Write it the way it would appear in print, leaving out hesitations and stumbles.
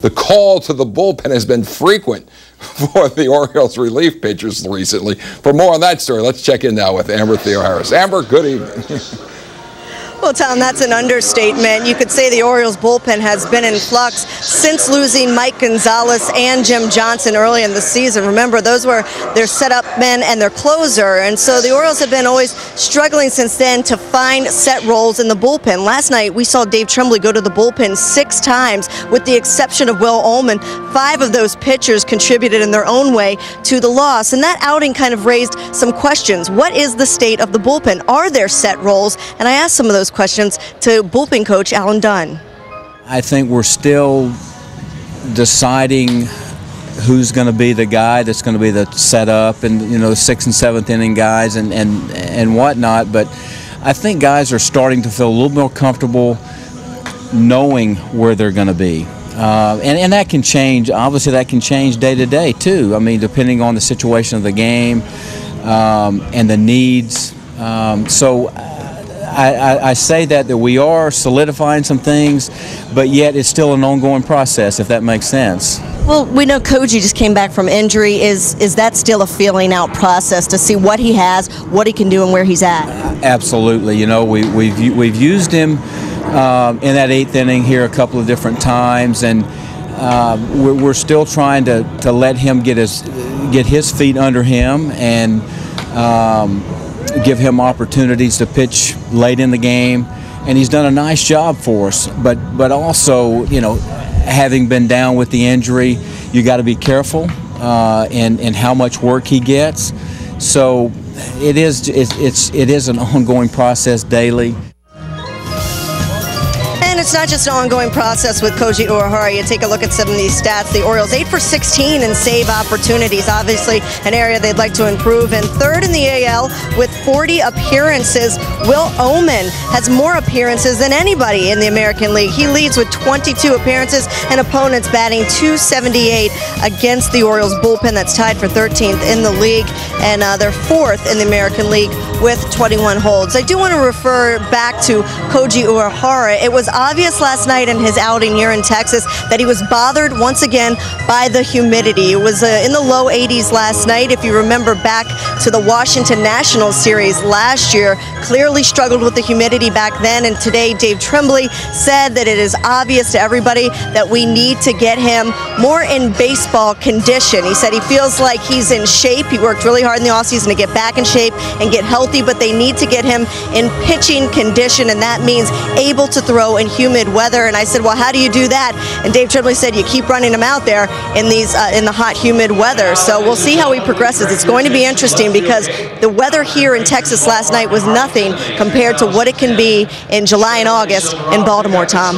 the call to the bullpen has been frequent for the Orioles relief pitchers recently. For more on that story, let's check in now with Amber Theoharis. Amber, good evening. Well, Tom, that's an understatement. You could say the Orioles bullpen has been in flux since losing Mike Gonzalez and Jim Johnson early in the season. Remember, those were their setup men and their closer, and so the Orioles have been always struggling since then to find set roles in the bullpen. Last night, we saw Dave Tremblay go to the bullpen 6 times, with the exception of Will Ullman. 5 of those pitchers contributed in their own way to the loss, and that outing kind of raised some questions. What is the state of the bullpen? Are there set roles? And I asked some of those questions to bullpen coach Alan Dunn. I think we're still deciding who's going to be the guy that's going to be the setup, and the 6th and 7th inning guys and whatnot. But I think guys are starting to feel a little more comfortable knowing where they're going to be. And that can change. Obviously, that can change day to day too. I mean, depending on the situation of the game and the needs. So I say that we are solidifying some things, but yet it's still an ongoing process, if that makes sense. Well, we know Koji just came back from injury. Is that still a feeling out process to see what he has, what he can do, and where he's at? Absolutely. We've used him in that 8th inning here a couple of different times, and we're still trying to let him get his feet under him and give him opportunities to pitch late in the game, and he's done a nice job for us. But also, having been down with the injury, you got to be careful in how much work he gets. So it is an ongoing process daily. And it's not just an ongoing process with Koji Uehara. You take a look at some of these stats. The Orioles 8 for 16 in save opportunities. Obviously an area they'd like to improve. And 3rd in the AL with 40 appearances. Will Ullman has more appearances than anybody in the American League. He leads with 22 appearances, and opponents batting .278 against the Orioles bullpen. That's tied for 13th in the league, and they're 4th in the American League with 21 holds. I do want to refer back to Koji Uehara. It was obvious last night in his outing here in Texas that he was bothered once again by the humidity. It was in the low 80s last night. If you remember back to the Washington Nationals series last year, clearly struggled with the humidity back then, and today Dave Tremblay said that it is obvious to everybody that we need to get him more in baseball condition. He said he feels like he's in shape. He worked really hard in the offseason to get back in shape and get healthy, but they need to get him in pitching condition, and that means able to throw in humid weather. And I said, well, how do you do that? And Dave Tremblay said, you keep running him out there in these in the hot, humid weather. So we'll see how he progresses. It's going to be interesting because the weather here in Texas last night was nothing compared to what it can be in July and August in Baltimore, Tom.